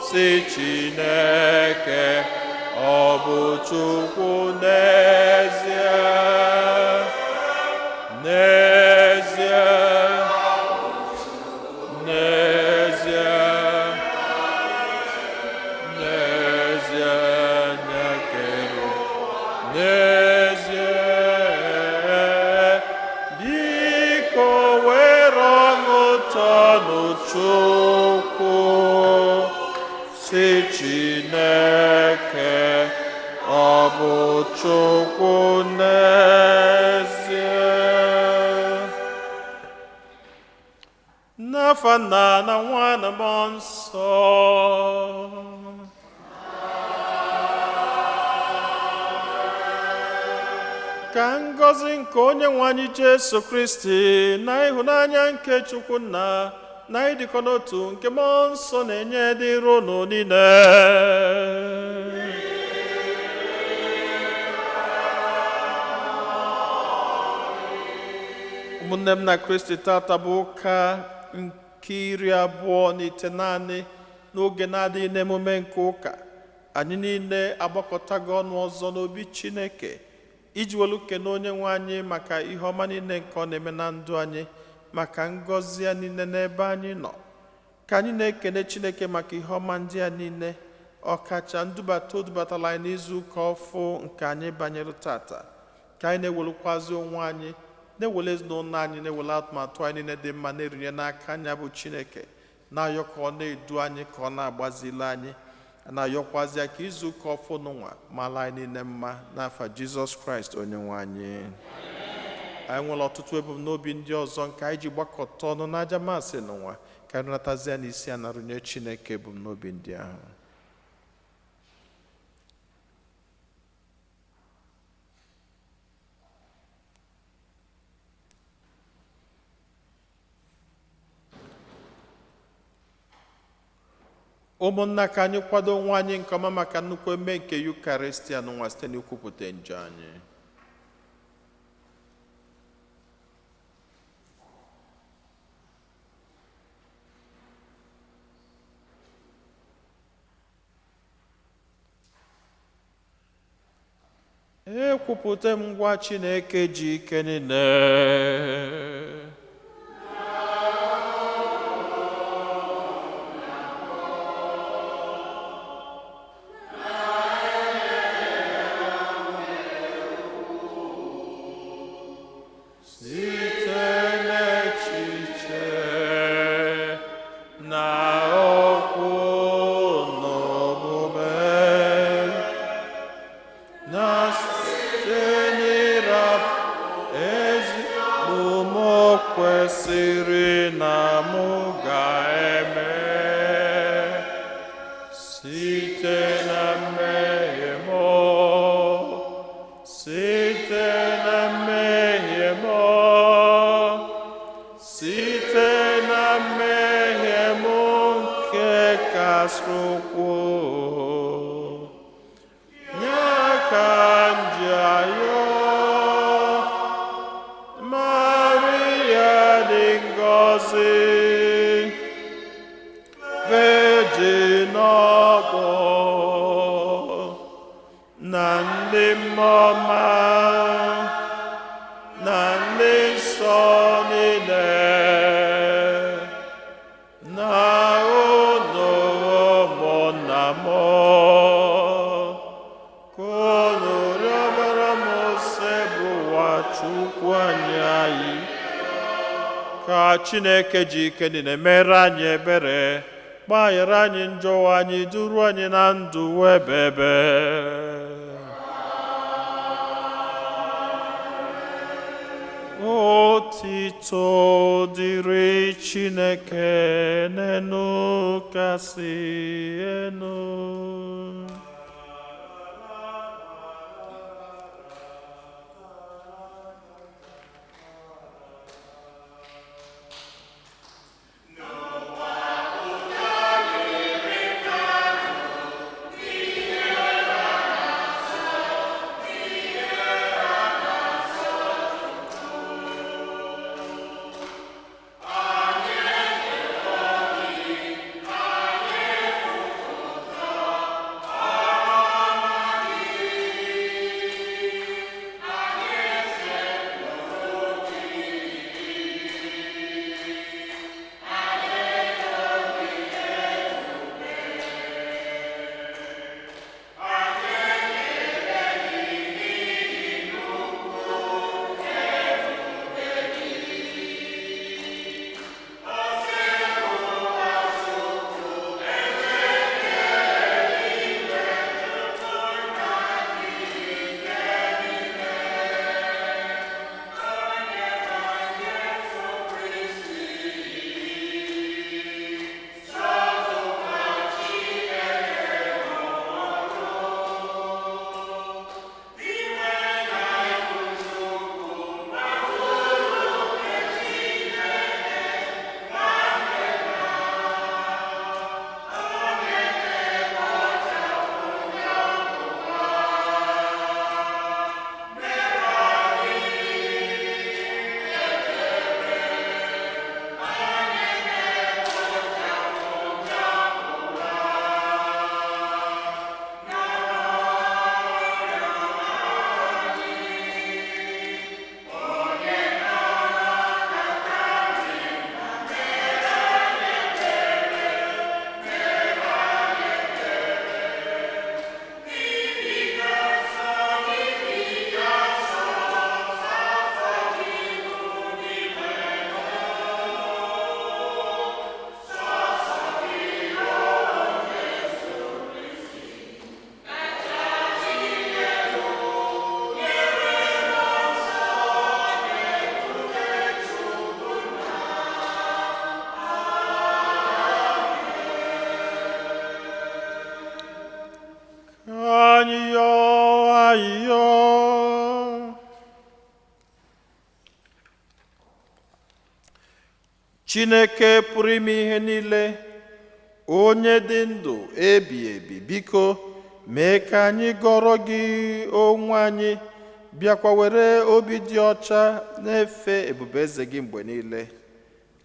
si Chineke ọ bụ Chukwu n'ezie n'ezie n'ezie n'ezie nyekere n'ezie biko were ọṅụ tọnụ Chukwu si Chineke ọ bụ Chukwu n'ezie. N'afa Nna na Nwa na Mmụọ Nsọ. Ka ngọzi nke Onyenwe anyị Jesu Kristi na ịhụnanya nke Chukwu Nna na ịdịkọ n'otu nke Mmụọ Nsọ na-enye dịrị unu niile. Ụmụnne m na Kristi, tata bụ ụka nke 29 n'oge na-adịghị n'emume nke ụka. Anyị niile agbakọtago ọnụ ọzọ n'obi Chineke iji welu kene Onyenwe anyị maka ihe ọma niile nke ọ na-eme na ndụ anyị, maka ngọzi ya niile n'ebe anyị nọ. Ka anyị na-ekene Chineke maka ihe ọma ndị a niile, ọkacha ndubata o dubatala anyị n'izu ụka ọfụ nke anyị banyere tata. Ka anyị na-ewelukwazi onwe anyị, na-ewele ezinụlọ anyị, na-ewele atụmatụ anyị niile dị mma na-erinye n'aka anya bụ Chineke, na-ayọ ka ọ na-edu anyị, ka ọ na-agbazili anyị, na-ayọkwazi ya ka izu ụka ọfụ n'ụwa mala anyị niile mma n'afa Jizọs Kraịst Onyenwe anyị. Anyị nwere ọtụtụ ebumnobi ndị ọzọ nke anyị ji gbakọta ọnụ n'aja masị n'ụwa, ka anyị natazie n'isi a narụnye Chineke ebumnobi ndị ahụ. Ụmụnna, ka anyị kwado onwe anyị nke ọma maka nnukwu eme nke Yukaristia n'ụwa site n'ikwupụta njọ anyị. Ekwupụta m ngwa Chineke ji ike niile. Chineke ji ike niile mere anyị ebere, gbaghara anyị njọ anyị, duru anyị na ndụ ebebe. Otito dịrị Chineke n'enu kasị enu. Chineke pụrụ ime ihe niile, onye dị ndụ ebi ebi, biko mee ka anyị gọrọ gị onwe anyị, bịakwa were obi dị ọcha na-efe ebube eze gị mgbe niile.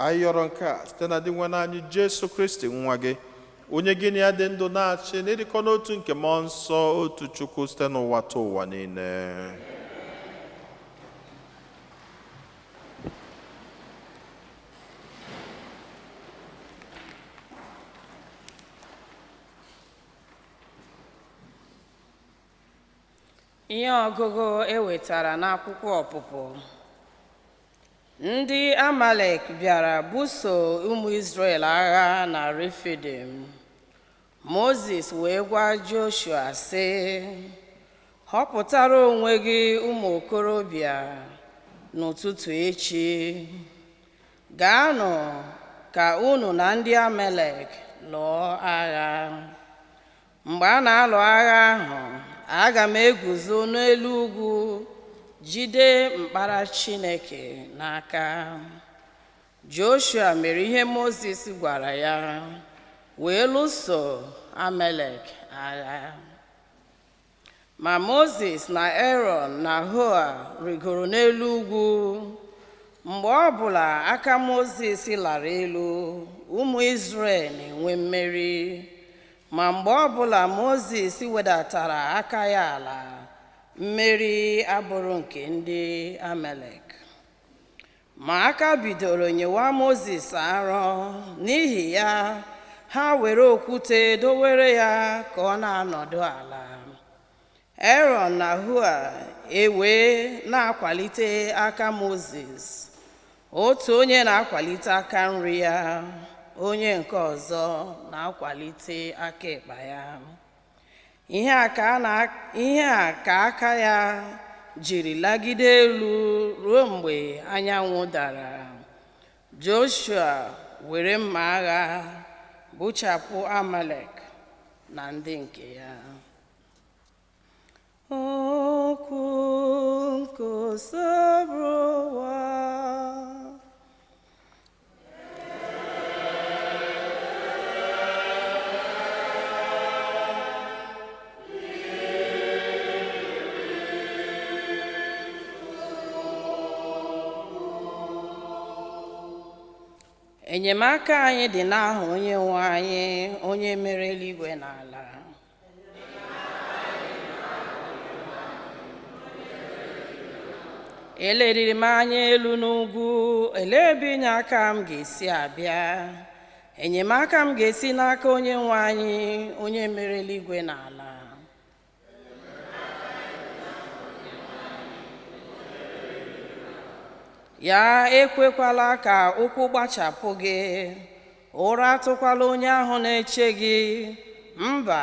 Anyị yọrọ nke a site na dị nwe anyị Jesu Kristi nwa gị, onye gị na ya dị ndụ na-achị n'ịdịkọ n'otu nke mmụọ nsọ, otu Chukwu, site n'ụwa ta ụwa niile. Ihe ọgụgụ ewetara n'akwụkwọ ọpụpụ. Ndị Amalek bịara buso ụmụ Izrel agha na Refidim. Moses wee gwa Joshua sị, họpụtara onwe gị ụmụ okorobịa n'ụtụtụ echi, gaanụ ka unu na ndị Amalek lụọ agha. Mgbe a na-alụ agha ahụ, aga m eguzo n'elu ugwu jide mkpara Chineke n'aka. Joshua mere ihe Moses gwara ya, wee lụso Amalek agha. Ma Moses na Aaron na Hua rigoro n'elu ugwu. Mgbe ọbụla aka Moses lara elu, ụmụ Izrel na-enwe mmeri. Ma mgbe ọbụla Moses wedatara aka ya ala, mmeri abụrụ nke ndị Amalek. Ma aka bidoro nyewa Moses arọ, n'ihi ya ha were okwute dowere ya ka ọ na-anọdụ ala. Aaron na Hua ewee na-akwalite aka Moses, otu onye na-akwalite aka nri ya, onye nke ọzọ na-akwalite aka ekpa ya. Ihe a ka aka ya jiri lagide elu ruo mgbe anyanwụ dara. Joshua were mma agha buchapụ Amalek na ndị nke ya. Okwu nke Osobrowa. Enyemaka anyị dị n'aha onye nwe anyị, onye mere eluigwe na ala. Eleriri m anya elu n'ugwu, elee ebe inye aka m ga-esi abịa? Enyemaka m ga-esi n'aka onye nwe anyị, onye mere eluigwe na ala. Ya ekwekwala ka ụkwụ gbachapụ gị, ụra atụkwala onye ahụ na-eche gị. Mba,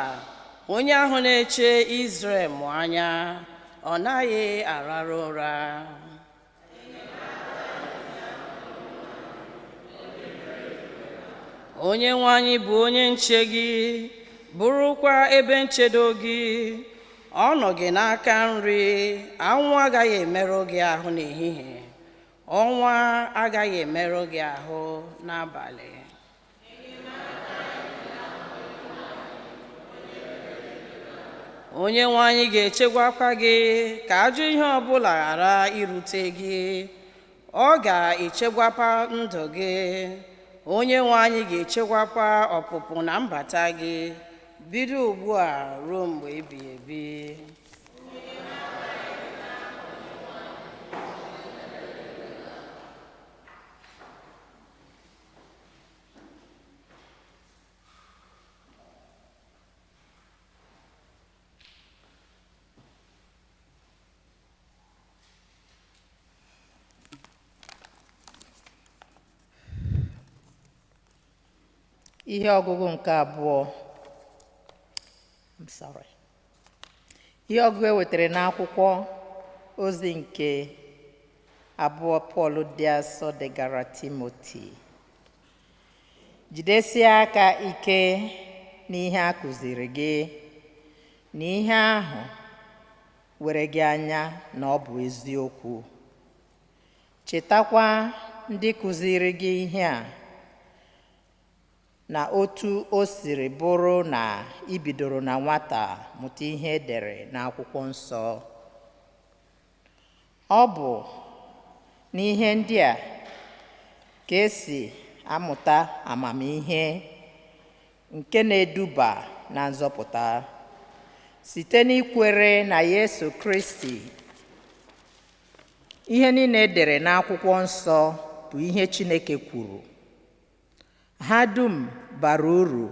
onye ahụ na-eche Izrel mụ anya, ọ naghị arara ụra. Onye nwe anyị bụ onye nche gị, bụrụkwa ebe nchedo gị. Ọ nọ gị n'aka nri, anwụ agaghị emerụ gị ahụ n'ehihie, ọnwa agaghị emerụ gị ahụ n'abalị. Onye nwe anyị ga-echekwakwa gị ka ajọ ihe ọbụla ghara irute gị. Ọ ga-echekwapa ndụ gị. Onye nwe anyị ga-echekwapa ọpụpụ na mbata gị, bido ugbu a ruo mgbe ebighị ebi. Ihe ọgụgụ nke abụọ. Ihe ọgụgụ ewetara n'akwụkwọ ozi nke abụọ Pọl dị asọ degara Timoti. Jidesie aka ike n'ihe a kụziri gị, na ihe ahụ were gị anya na ọ bụ eziokwu. Chetakwa ndị kụziri gị ihe a na otu o siri bụrụ na ibidoro na nwata mụta ihe edere n'akwụkwọ nsọ. Ọ bụ n'ihe ndị a ka esi amụta amamihe nke na-eduba na nzọpụta site n'ikwere na Yesu Kristi. Ihe niile edere n'akwụkwọ nsọ bụ ihe Chineke kwuru. Ha dum bara uru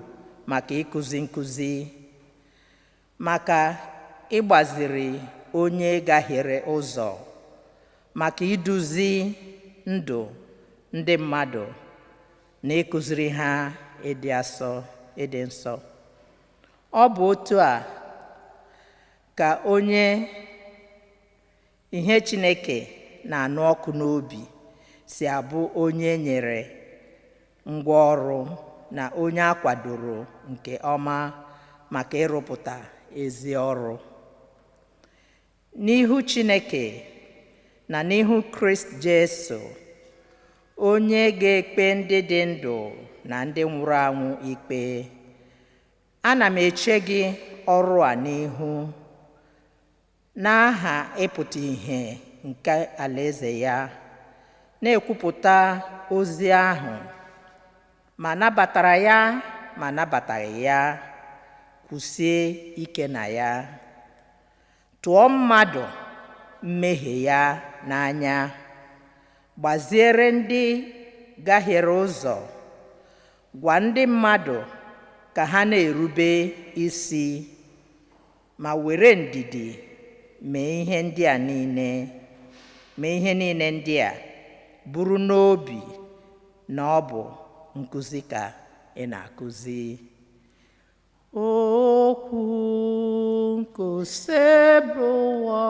maka ịkụzi nkụzi, maka ịgbaziri onye gahiere ụzọ, maka iduzi ndụ ndị mmadụ na ịkụziri ha ịdị nsọ. Ọ bụ otu a ka onye ihe Chineke na-anụ ọkụ n'obi si abụ onye nyere ngwa ọrụ na onye akwadoro nke ọma maka ịrụpụta ezi ọrụ. N'ihu Chineke na n'ihu Kristi Jesu, onye ga-ekpe ndị dị ndụ na ndị nwụrụ anwụ ikpe, ana m eche gị ọrụ a n'ihu n'aha ịpụta ìhè nke alaeze ya, na-ekwupụta ozi ahụ, ma nabatara ya ma nabataghị ya, kwụsie ike na ya. Tụọ mmadụ mmehie ya n'anya, gbaziere ndị gahiere ụzọ, gwa ndị mmadụ ka ha na-erube isi, ma were ndidi mee ihe niile ndị a, buru n'obi na ọ bụ nkụzi ka ị na-akụzi. Okwu nke osebụ ụwa.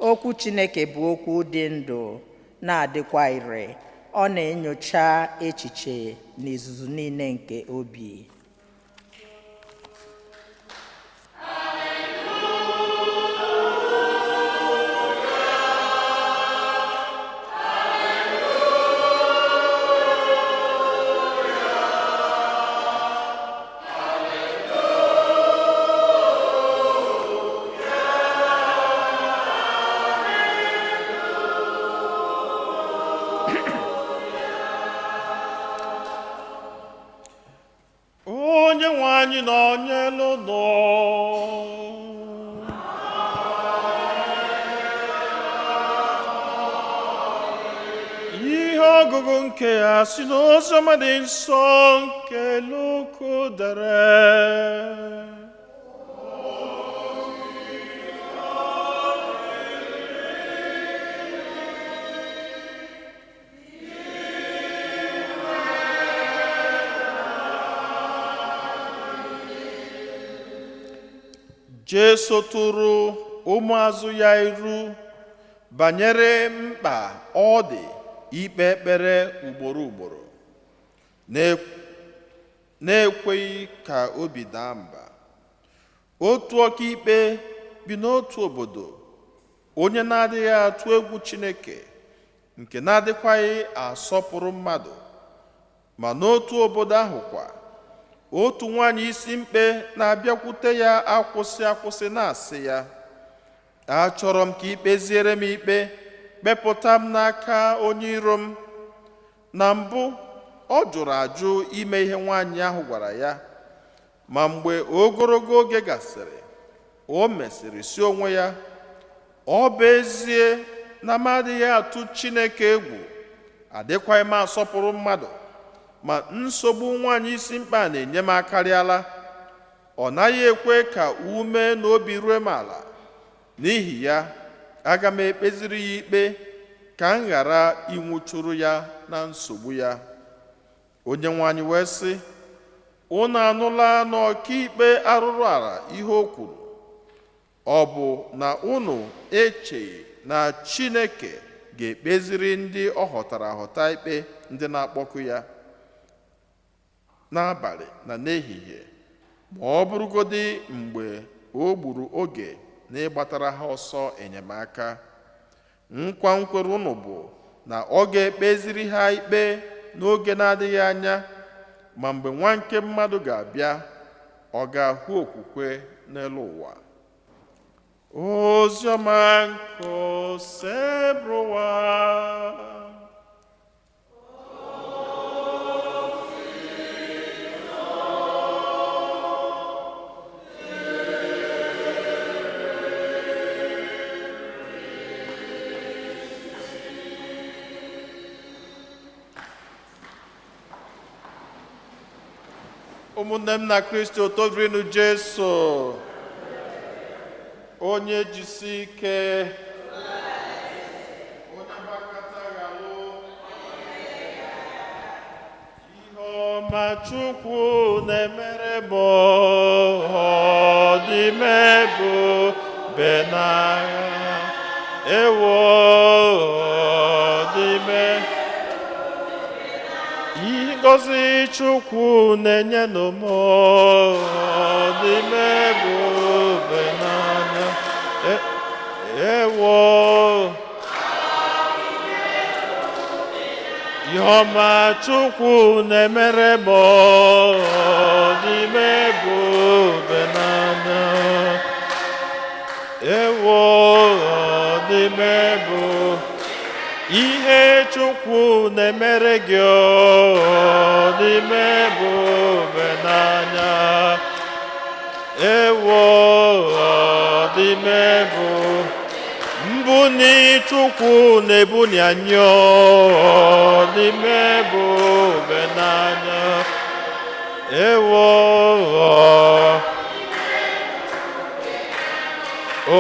Okwu Chineke bụ okwu dị ndụ na-adịkwa ire. Ọ na-enyocha echiche na izuzu niile nke obi. Onye nwe anyị nọnyelu nọ. Ihe ọgụgụ nke ya si n'oziọma dị nsọ nke Luka dere. Jesu tụrụ ụmụazụ ya iru banyere mkpa ọ dị ikpe ekpere ugboro ugboro, na-ekweghị ka obi daa mba. Otu ọkaikpe bi n'otu obodo, onye na-adịghị atụ egwu Chineke, nke na-adịkwaghị asọpụrụ mmadụ. Ma n'otu obodo ahụ kwa, otu nwanyị isi mkpe na-abịakwute ya akwụsị na-asị ya, achọrọ m ka ikpeziere m ikpe, kpepụta m n'aka onye iro m. Na mbụ ọ jụrụ ajụ ime ihe nwanyị ahụ gwara ya, Ma mgbe ogologo oge gasịrị, o mesịrị si onwe ya, ọ bụ ezie na m adịghị atụ Chineke egwu, adịkwaghị m asọpụrụ mmadụ, ma nsogbu nwaanyị isi mkpa na-enye m akarịala. Ọ naghị ekwe ka ume na obi rue m ala. N'ihi ya, aga m ekpeziri ya ikpe ka m ghara ịnwụchuru ya na nsogbu ya. Onyenwe anyị wee sị, unu anụla na ọkaikpe arụrụ ala ihe o kwuru. Ọ bụ na unu echeghị na Chineke ga-ekpeziri ndị ọ họtara ahọta ikpe ndị na-akpọku ya n'abalị na n'ehihie, ma ọ bụrụgodị mgbe o gburu oge na ịgbatara ha ọsọ enyemaka? Nkwa nkwere unu bụ na ọ ga-ekpeziri ha ikpe n'oge na-adịghị anya. Ma mgbe nwa nke mmadụ ga-abịa, ọ ga-ahụ okwukwe n'elu ụwa? Oziọma nke osebụwa. Ụmụnne m na Kristi, o tozurinu Jesu, onye jisi ike, onye gbakọta ghalụ, ihe ọma Chukwu na-emere m, ọ dị m ebube n'agha, ewo dị m. Ngọzi Chukwu na-enye n'ụmụ, ọ dị m ebube n'anya, ewo ihe ọma Chukwu na-emere m, ọ dị m ebube n'anya, ewo ọ dị m ebube. Ihe Chukwu na-emere gị, ọ dị m ebube n'anya, ewo ọ dị m ebube. Mbuni Chukwu na-ebuni anyị, ọ dị m ebube n'anya, ewo o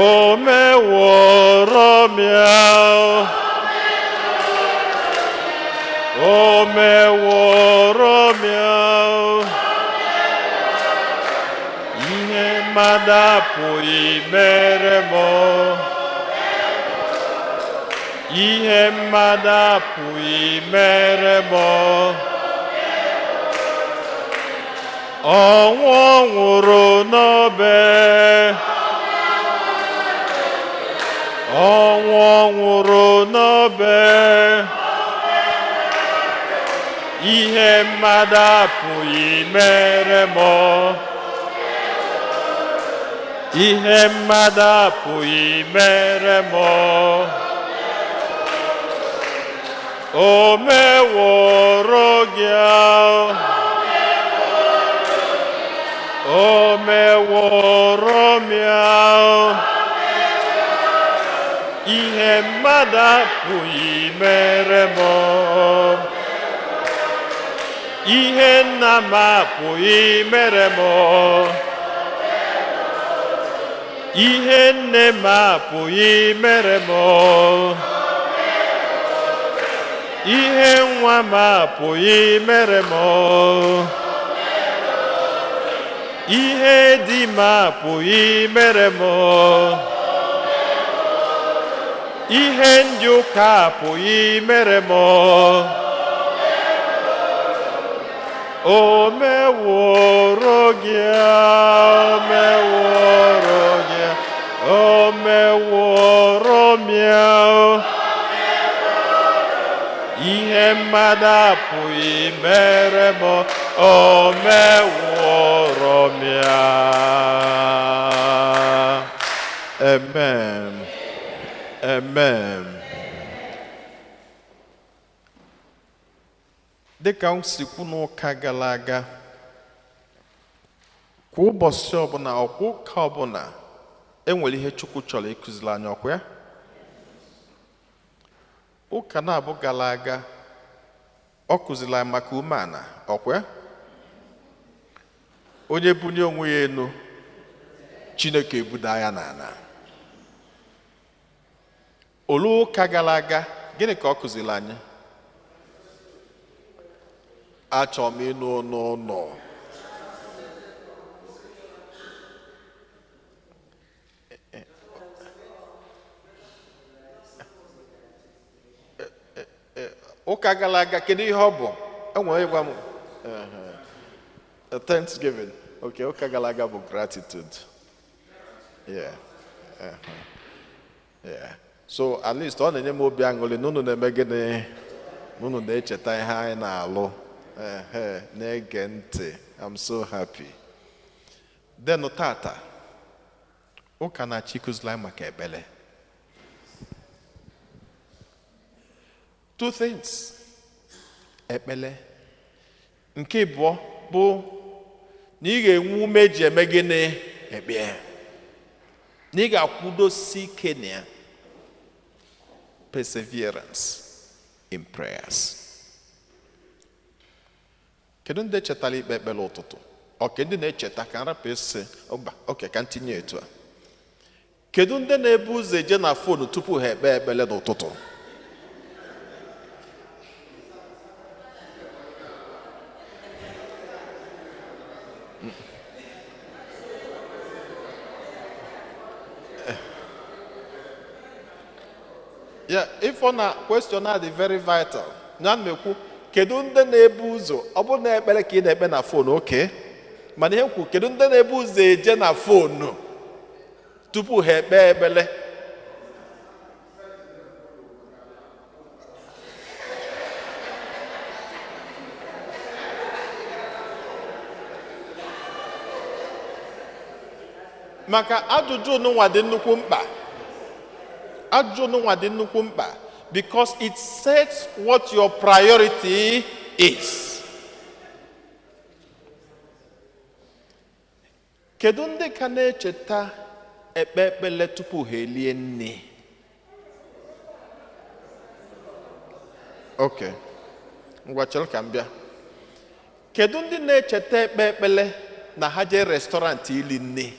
meworo m ya, o meworo m ya, ihe mmadụ apụghị mere m, ihe mmadụ apụghị mere m. Ọnwụ ọ nwụrụ n'obe, ọnwụ ọ nwụrụ n'obe, ihe mmadụ apụghị mere m, ihe mmadụ apụghị mere m. O meworo gị, o meworo m ya, ihe mmadụ apụghị mere m, ihe nna m apụghị mere m, ihe nne m apụghị mere m, ihe nwa m apụghị mere m, ihe di m apụghị mere m, ihe ndị ụka apụghị mere m. O meworo gị, o meworo gị, o meworo m ya, ihe mmadụ apụghị mere m, o meworo m ya. Amen. Amen. Dịka m si kwu n'ụka gara aga, kwa ụbọchị ọbụla ọkwa ụka ọbụla enwere ihe Chukwu chọrọ ịkụziri anyị, ọkwa ya? Ụka na-abụ gara aga ọ kụziri anyị maka umeala, ọkwa ya? Onye bunye onwe ya enu, Chineke ebuda ya n'ala. Olu ụka gara aga gịnị ka ọ kụziri anyị? Achọrọ m ịnụ n'ụlọ. Ụka gara aga kedu ihe ọ bụ? Enwere ịgwa m Thanksgiving. Okay, ụka gara aga bụ gratitude. Yeah. Yeah. So at least ọ na-enye m obi aṅụrị na unu na-eme gịnị? Unu na-echeta ihe anyị na-alụ. Na-ege ntị. I'm so happy. Then tata ụka na-achọ ịkụziri anyị maka ekpere. Two things. Ekpele. Nke ịbụọ bụ na ị ga-enwe ume eji eme gịnị? Ekpere. Na ị ga-akwụdosi ike na ya. Perseverance in prayers. Kedu ndị chetara ikpe ekpere ụtụtụ? Oke, ndị na-echeta ka nrapụ esi ọba. Oke, ka ntinye etu a. Kedu ndị na-ebu ụzọ eje na fonu tupu ha ekpe ekpere n'ụtụtụ? Yeah, if on a question is very vital. Nan-mekwu, kedu ndị na-ebu ụzọ ọ bụ na ekpere ka ị na-ekpe na fon, okay? Mana ihe kwu, kedu ndị na-ebu ụzọ eje na fon tupu ha ekpe ekpere? Maka ajụjụ n'ụwa dị nnukwu mkpa. Ajụjụ n'ụwa dị nnukwu mkpa because it sets what your priority is. Kedu ndị ka na-echeta ekpe ekpere tupu ha elie nri? Okay. Ngwa chere ka m bịa. Kedu ndị na-echeta ekpe ekpere na ha jee restọrantị ili nri?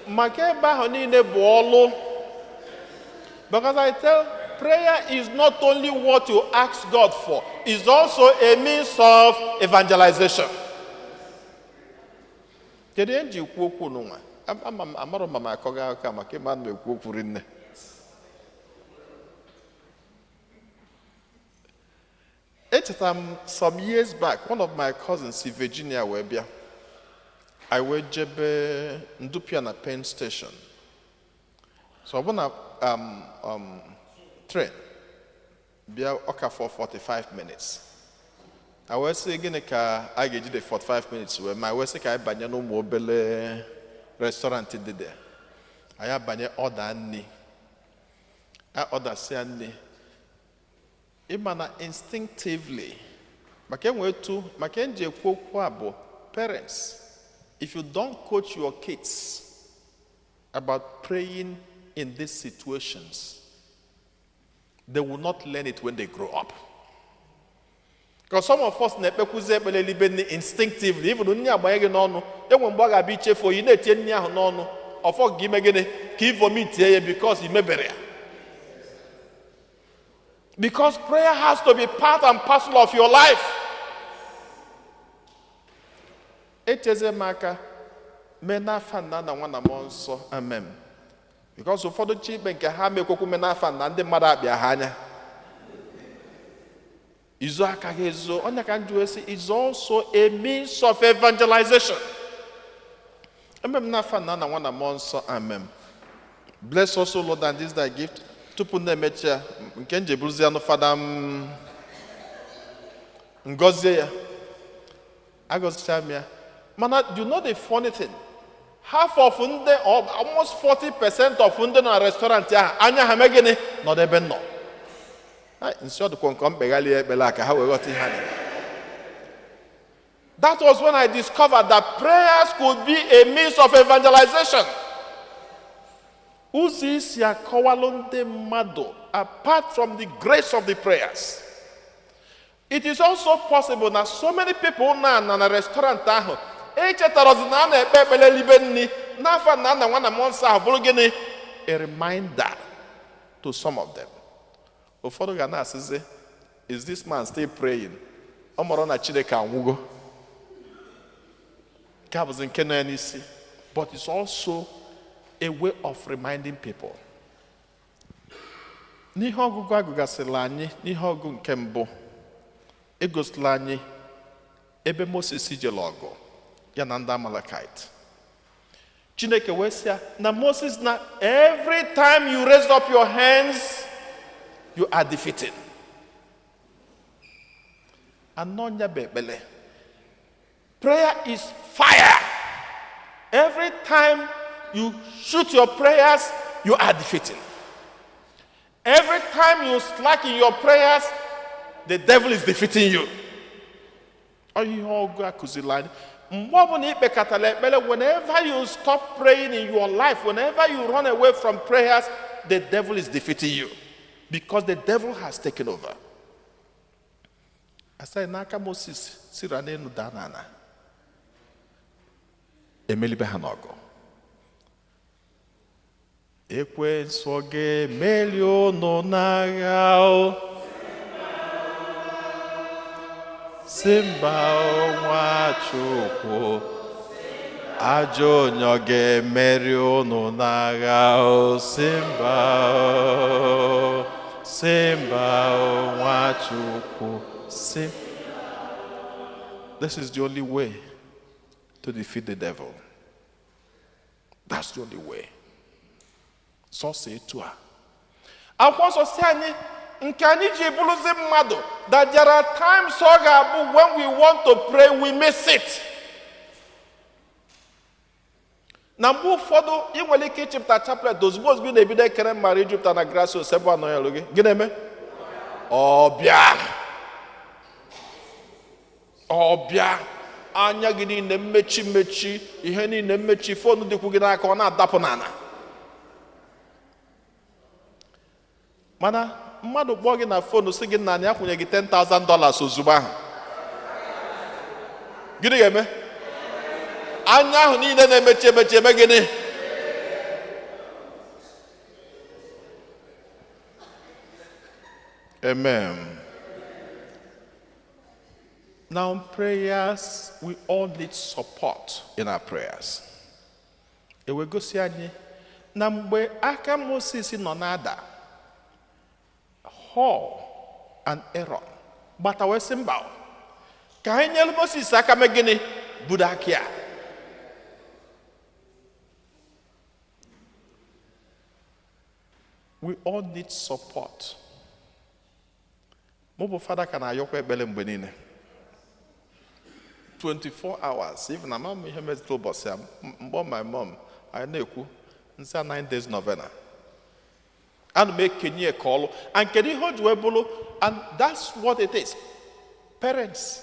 Maka ebe ahụ niile bụ ọlụ. Because I tell, prayer is not only what you ask God for, it's also a means of evangelization. Kedu ihe ji ekwu okwu n'ụwa? Amarọ m ma akọga aka maka ịma na ekwu okwu rinne. Echeta m some years back, one of my cousins in Virginia wee bịa. I went jebe Ndupia na Penn Station. So I na train. Bia oka for 45 minutes. I was saying ka I get the 45 minutes where my was ka I banya no mobile restaurant did there. I have banya order ni. I order say ni. Imana instinctively. Makenje kwabo parents. If you don't coach your kids about praying in these situations, they will not learn it when they grow up. Because some of us instinctively, even when you are buying on, you won't bug a beach for you, net yen no, or for give again, give for me because you may bury. Because prayer has to be part and parcel of your life. Eteze maka mena fanda na nwana monso amen. Because ụfọdụ chibe nke ha mekokwu mena fanda ndị mmadụ abịa ha anya. Izo aka ha ezo onye ka njụ esi is also a means of evangelization. Emem na fanda na nwana monso amen. Bless also Lord and this thy gift. Tupu na emecha nke nje buruzi anu fada ngozie ya. Agọzicha m ya. Man, do you know the funny thing? Half of them, or almost 40% of them in a restaurant, anya hamegene, not even no. That was when I discovered that prayers could be a means of evangelization. Apart from the grace of the prayers, it is also possible that so many people now in a restaurant a reminder to some of them. Is this man still praying? But it's also a way of reminding people. N'ihe ọgụgụ agụgasịrị anyị n'ihe ọgụ nke mbụ egosila anyị ebe Moses jere ọgụ ya na ndị Amalekite. Chineke wee sị ya na Moses, na every time you raise up your hands, you are defeating. Anonya bebele. Prayer is fire. Every time you shoot your prayers, you are defeating. Every time you slack in your prayers, the devil is defeating you. Whenever you stop praying in your life, whenever you run away from prayers, the devil is defeating you. Because the devil has taken over. I said, Naka Moses, Siranenu Danana. Emeli Behanogo. Ekwensu ga-emeli unu n'agha, Simba Nwachukwu, ajọ onye ọ ga-emeri unu n'agha, Simba Nwachukwu. This is the only way to defeat the devil. That's the only way. So say to her. And once or say, that there are times when we want to pray, we miss it. Na move forward, you will like chapter chaplet. Those boys be the bidder can marry Jupiter na grass or seven no yellow. Get me? Obia. Anya gini ne mechi. Iheni ne mechi. Phone di kugina kona daponana. Mana mmadụ kpọọ gị na fonu sị gị na ya kwụnye gị $10,000 ozugbo ahụ. Gịnị ga-eme? Anya ahụ niile na-emechi eme gịnị? Amen. Now in prayers, we all need support in our prayers. Ewe gosi anyị na mgbe aka Moses nọ n'ada, Hall and Aaron, but our symbol. Can you Moses Sakamegini Budakia? We all need support. Mobile father can I yokwe belem benine 24 hours. Even a mom, my mom, I know, 9 days novena. And make Kenya a call, and can you hold Webolo? And that's what it is. Parents,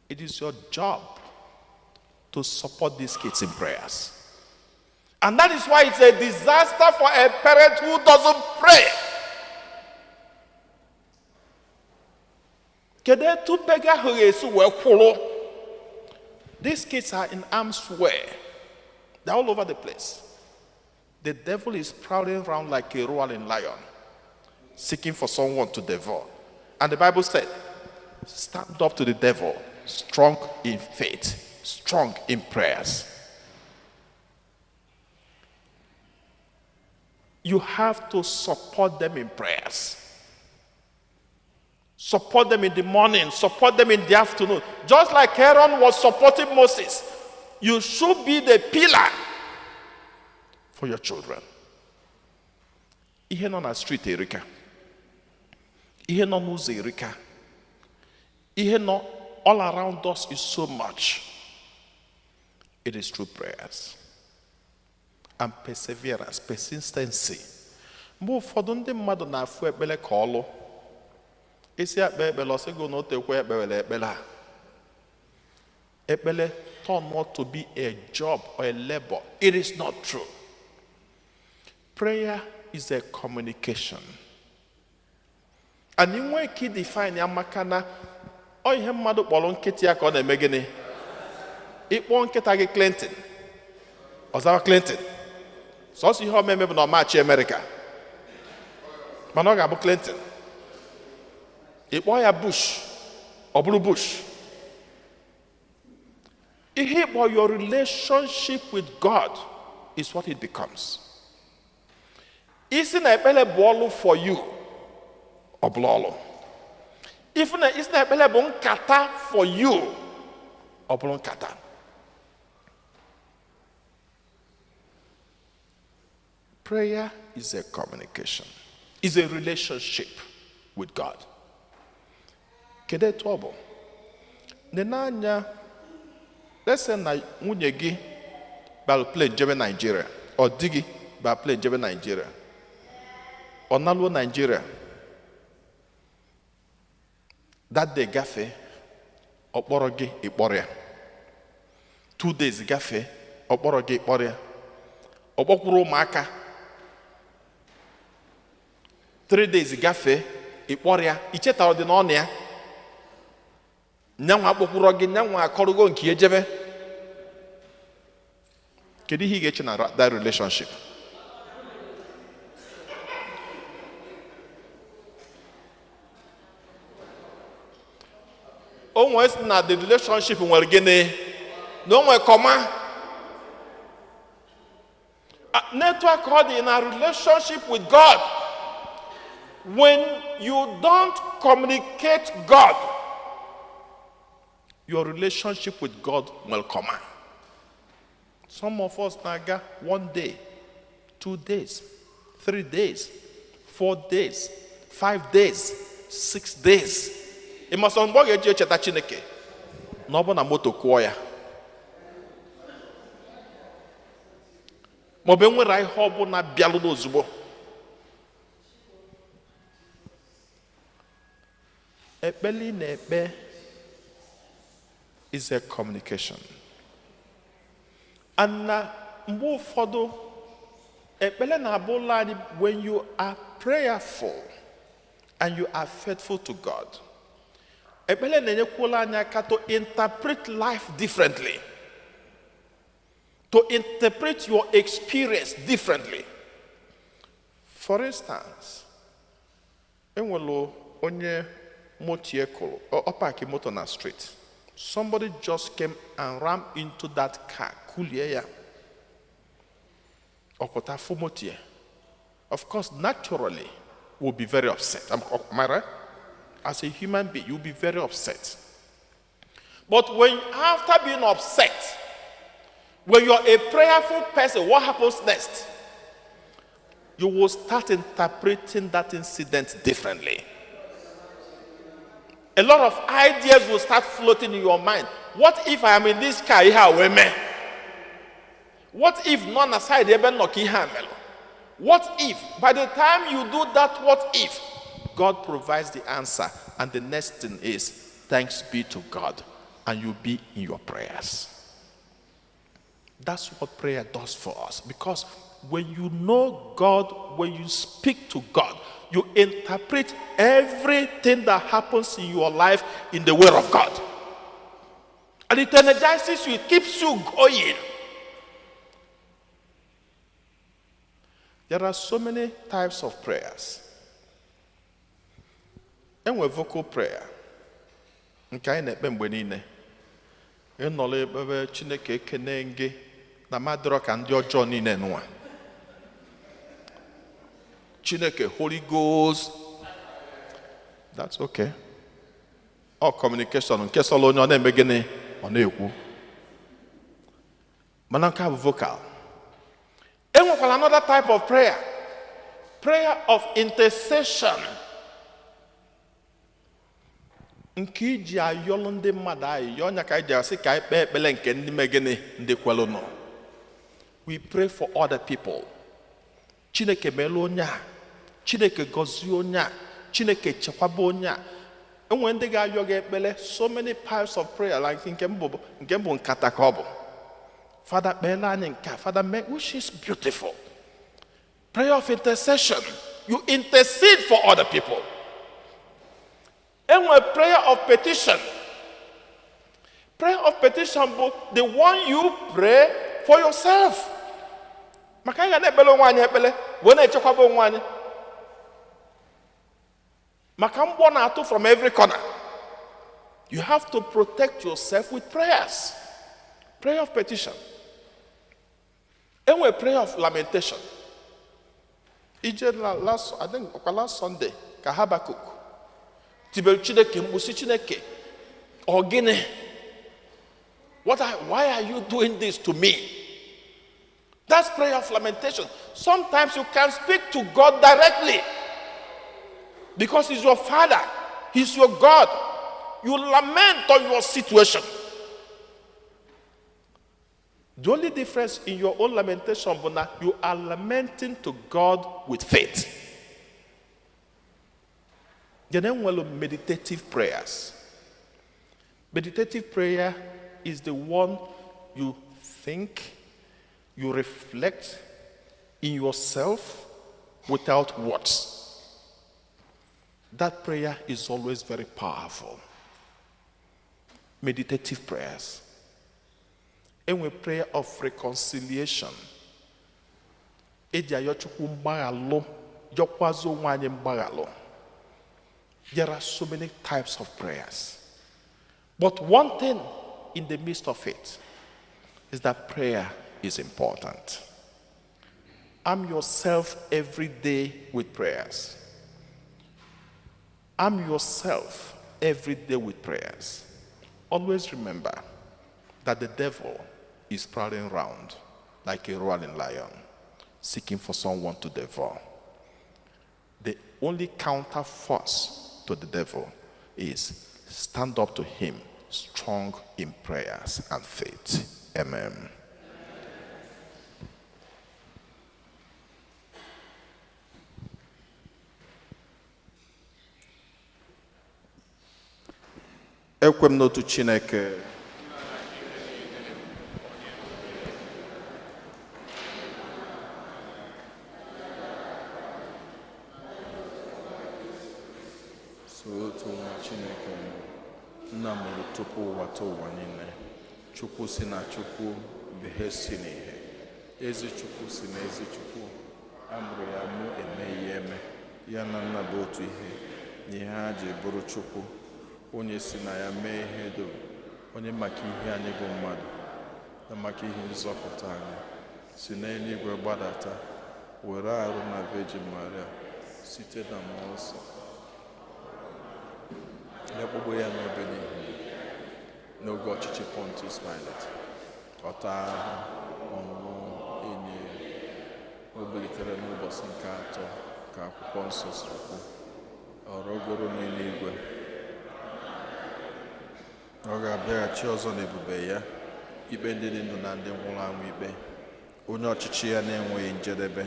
it is your job to support these kids in prayers. And that is why it's a disaster for a parent who doesn't pray. These kids are in arm's way. They're all over the place. The devil is prowling around like a roaring lion, seeking for someone to devour. And the Bible said, stand up to the devil, strong in faith, strong in prayers. You have to support them in prayers. Support them in the morning, support them in the afternoon. Just like Aaron was supporting Moses, you should be the pillar for your children. Ihe nọ na street erika. Ihe nọ n'ụzọ erika. Ihe nọ all around us is so much. It is through prayers and perseverance, persistency. mgbe ụfọdụ ndị mmadụ na-afụ ekpere ka ọlụ. Isi akpa ekpere ọsịgo na otekwe ekpere ekpere a. Ekpere turn out to be a job or a labor. It is not true. Prayer is a communication. And in way ki define ya maka na o ihe mmadụ kpọrọ nkịtị ya ka ọ na-eme gịnị? Ịkpọ nkịta gị Clinton. Ọzawa Clinton. Sọsọ ihe omeme bụ na ọmachi America. Mana ọ ga-abụ Clinton. Ịkpọ ya Bush. Ọ bụrụ Bush. Ihe ịkpọ your relationship with God is what it becomes. Isi na ekpele bụ ọlụ for you. Ọ bụla ọlụ. Isi na ekpele bụ nkata for you. Ọ bụrụ nkata. Prayer is a communication. Is a relationship with God. Kedu etu ọ bụ? N'anya, let's say na nwunye gị bịara plane jebe Nigeria. Ọ di gị bịara plane jebe Nigeria. Ọ naluo Nigeria. That day gafe, ọ kpọrọ gị ịkpọrọ ya. 2 days gafe, ọ kpọrọ gị ịkpọrọ ya. Ọ kpọkwuru ụmụaka. 3 days gafe, ịkpọrọ ya. Ichetara dị n'ọnụ ya. Nyanwa akpọkwuru gị, nyanwa akọrọgo nke ya jebe. Kedu ihe ị ga-eche na that relationship? O nwere si na the relationship nwere gịnị? Na o nwere kọma. Network ọ dị na relationship with God. When you don't communicate God, your relationship with God will come. Some of us naga 1 day, 2 days, 3 days, 4 days, 5 days, 6 days. Ị ma sọ mgbe ọ ga-eji echeta Chineke na ọ bụ na moto kụọ ya. Ma ọ bụ enwere ihe ọ bụ na bịalụ n'ozugbo. Ekpeli na ekpe is a communication. And mgbe ụfọdụ ekpele na-abụla anyị when you are prayerful and you are faithful to God. Ekpele na-enyekwala anyị aka to interpret life differently. To interpret your experience differently. For instance, enwelu onye motie kụrụ, ọ park moto na street. Somebody just came and rammed into that car. Kulie ya. Opota fumotie. Of course, naturally, we'll be very upset. Am I right? As a human being, you'll be very upset. But when after being upset, when you're a prayerful person, what happens next? You will start interpreting that incident differently. A lot of ideas will start floating in your mind. What if I am in this car? What if none aside? What if by the time you do that, what if God provides the answer, and the next thing is thanks be to God, and you be in your prayers. That's what prayer does for us, because when you know God, when you speak to God, you interpret everything that happens in your life in the word of God. And it energizes you, it keeps you going. There are so many types of prayers. And with vocal prayer, nke anyị na-ekpe mgbe niile, ịnọrọ ebe Chineke ekene gị na madụrụ ka ndị ọjọọ niile nụwa. Chineke, Holy Ghost. That's okay. All communication, nke solo onye ọ na-eme gịnị, ọ na-ekwu. Mana nke bụ vocal. Enwekwala another type of prayer. Prayer of intercession. Nke iji ayọlụ ndị mmadụ ayọ nya ka iji asị ka ikpe ekpele nke ndị megịnị ndị kwelu nọ. We pray for other people. Chineke melu onye a Chineke gọzie onye a, Chineke chekwaba onye a. Enwe ndị ga-ayọ gị ekpele, so many piles of prayer, like nke mbụ nkata ka ọ bụ. Father, kpeela anyị nke a, Father, which is beautiful. Prayer of intercession. You intercede for other people. And a prayer of petition. Prayer of petition, but the one you pray for yourself. Makanya nebelo nwanyị ekpele, wena echekwaba nwanyị. Maka mgbọ na-atụ from every corner. You have to protect yourself with prayers. Prayer of petition. And a prayer of lamentation. I think last Sunday, ka Habakkuk. Tibel Chineke mbusi Chineke. Ogene. Why are you doing this to me? That's prayer of lamentation. Sometimes you can speak to God directly. Because he's your father. He's your God. You lament on your situation. The only difference in your own lamentation is that you are lamenting to God with faith. Then we meditative prayers. Meditative prayer is the one you think, you reflect in yourself without words. That prayer is always very powerful. Meditative prayers. And a prayer of reconciliation. There are so many types of prayers. But one thing in the midst of it is that prayer is important. Arm yourself every day with prayers. Arm yourself every day with prayers. Always remember that the devil is prowling around like a roaring lion, seeking for someone to devour. The only counter force to the devil is stand up to him strong in prayers and faith. Amen. Ekwem n'otu Chineke. So otu nwa Chineke nna mụrụ tupu ụwa tọọ ụwa niile. Chukwu si na Chukwu, ihe si n'ihe. Ezi Chukwu si na ezi Chukwu. Amụrụ ya mụ eme ihe eme. Ya na nna bụ otu ihe. N'ihe ha ji bụrụ Chukwu. Onye si na ya mee ihe do, onye maka ihe anyị bụ mmadụ, na maka ihe nzọpụta anyị, si n'eluigwe gbadata, were arụ na Virgin Maria, site na mmụọ nsọ. Ya kpọgbo ya n'obe n'ihu, n'oge ọchịchị Pontius Pilate, ọ taa ahụhụ, ọnwụọ enyi ya, o bilitere n'ụbọchị nke atọ ka akwụkwọ nsọ siri kwu, ọ rọgoro n'eluigwe. Ọ ga-abịaghachi ọzọ n'ebube ya, ikpe ndị dị ndụ na ndị nwụrụ anwụ ikpe. Onye ọchịchị ya na-enweghị njedebe.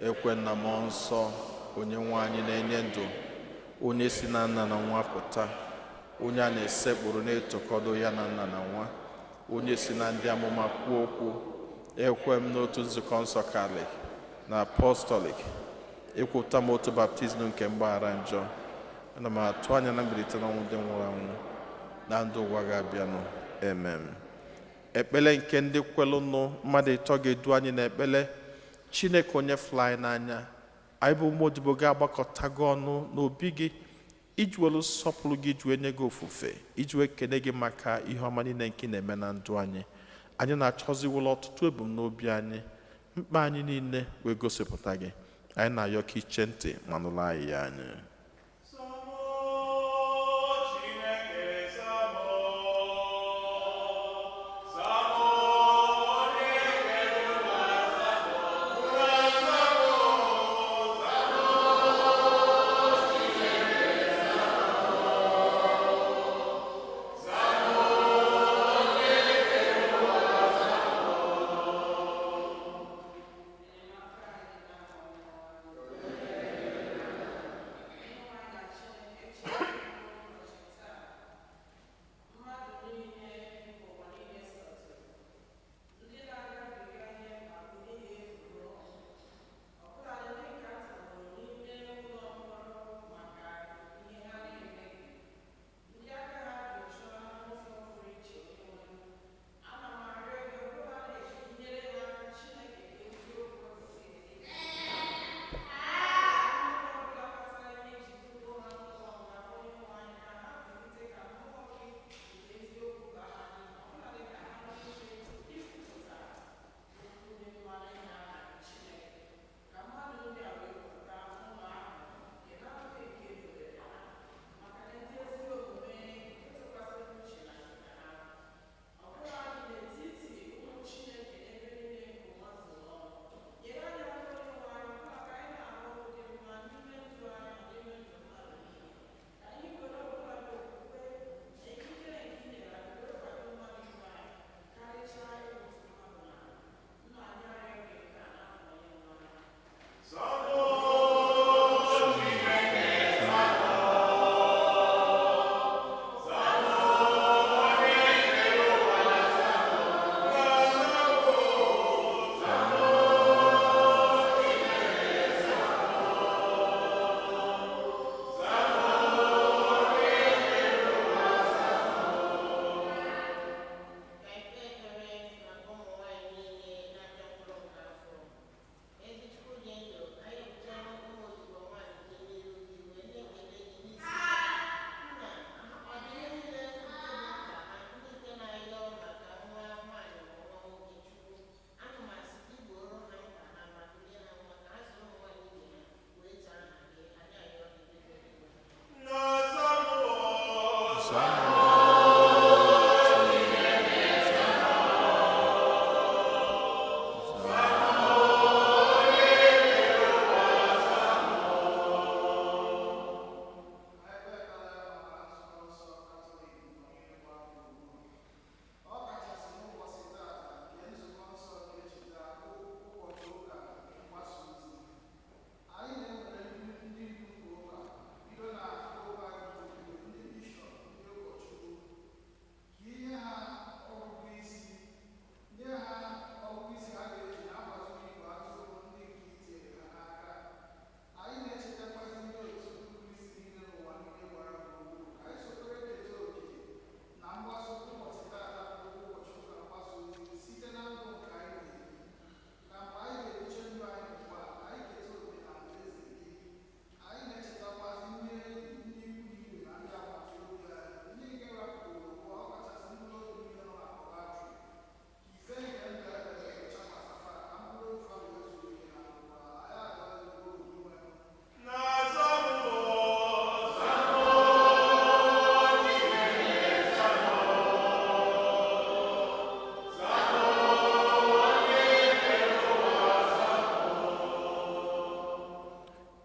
Ekwe na mmụọ nsọ, onye nwe anyị na-enye ndụ, onye si na nna na nwa pụta, onye a na-esekpụrụ na-etokọdo ya na nna na nwa, onye si na ndị amụma kwuo okwu. Ekwe m n'otu nzukọ nsọ Katọlik na Apọstọlik, ekwupụta m otu baptizim nke mgbaghara njọ. Ana m atụ anya na mbilite n'ọnwụ ndị nwụrụ anwụ na ndụ ụwa ga-abịanụ. Amen. Ekpele nke ndị kwelụnụ mmadụ ịtọ ga-edu anyị n'ekpele. Chineke onye fly n'anya, anyị bụ ụmụ odibo ga-agbakọtago ọnụ n'obi gị iji welu sọpụrụ gị, iji enye gị ofufe, iji ekele gị maka ihe ọma niile nke na-eme na ndụ anyị. Anyị na-achọziwụla ọtụtụ ebumnobi anyị, mkpa anyị niile wee gosipụta gị. Anyị na-ayọ ka iche ntị ma nụrụ anyị ya anyị.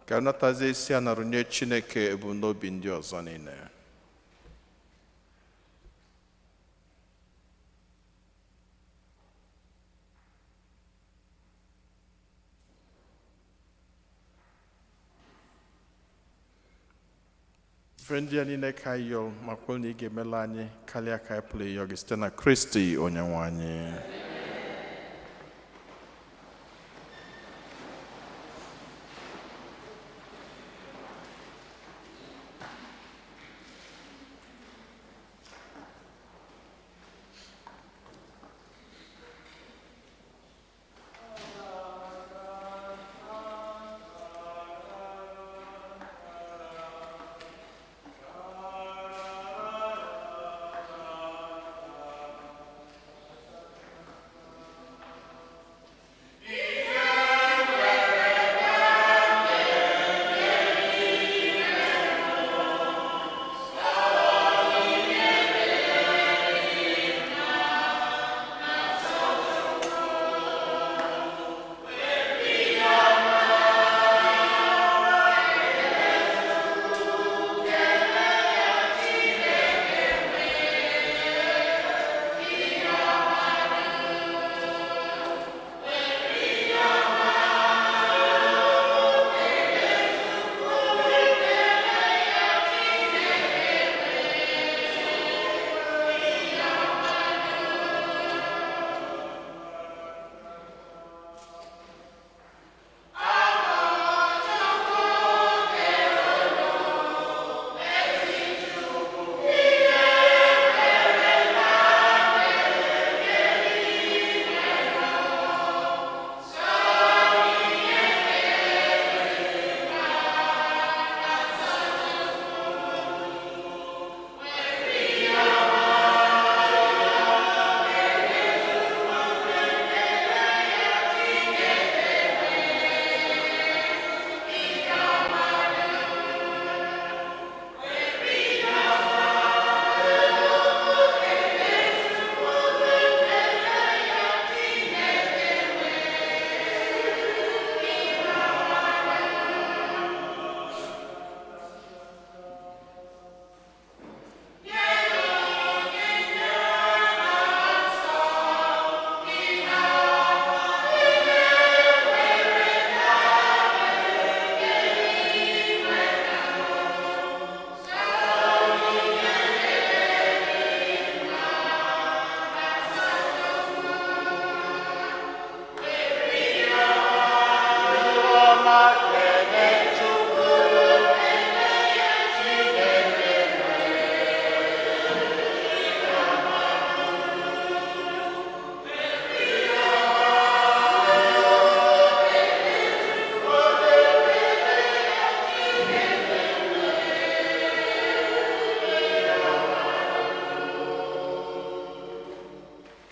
ka natazie isi a narụ nye Chineke ebumnobi ndị ọzọ niile. Ife ndị a niile ka anyị yọrọ ma kwere na ị ga-emela anyị karịa ka anyị pụrụ ịyọ gị site na Kristi Onyenwe anyị.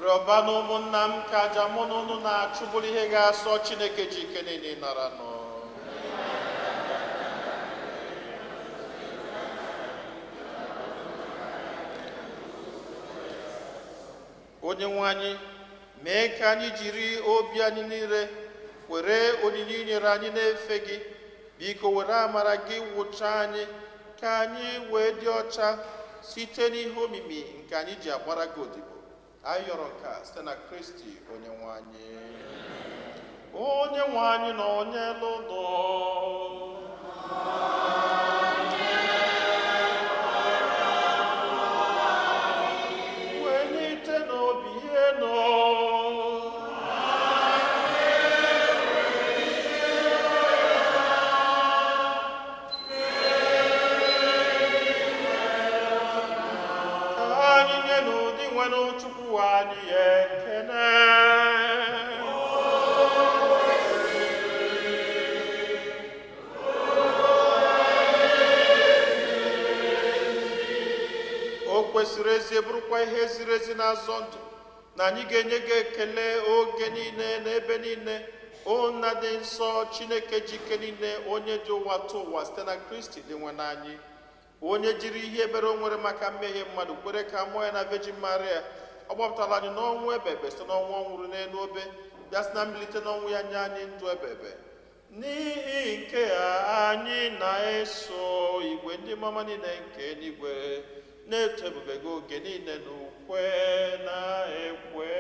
Rịọbanụ ụmụnna m ka aja mụ na unu na-achụ bụrụ ihe ga-asọ Chineke ji ike niile nara nụ. onye nwe anyị mee ka anyị jiri obi anyị niile were onyinye nyere anyị na-efe gị. Biko were amara gị wụcha anyị ka anyị wee dị ọcha site n'ihe omimi nke anyị ji agbara gị odibo. Anyị yọrọ nke a site na Kristi onye nwe anyị. Onye nwe anyị na onye lụdọ welite n'obi ihe nọ ka anyị nye n'ụdị nwere Chukwu anyị ekene. Kwesịrị ezi bụrụkwa ihe ziri ezi n'azọ ndụ na anyị ga-enye gị ekele oge niile na ebe niile. O nna dị nsọ, Chineke jike niile, onye dị ụwa tụ ụwa site na Kristi dị nwe n'anyị, onye jiri ihe ebere o nwere maka mmehie mmadụ kwere ka mụọ ya na Virgin Maria. Ọ gbapụtara anyị n'ọnwụ ebebe site n'ọnwụ ọ nwụrụ n'elu obe, bịa site na mbilite n'ọnwụ ya nye anyị ndụ ebebe. N'ihi nke a anyị na-eso igwe ndị mama niile nke eluigwe na-eto ebube gị oge niile n'ukwe na ekwe.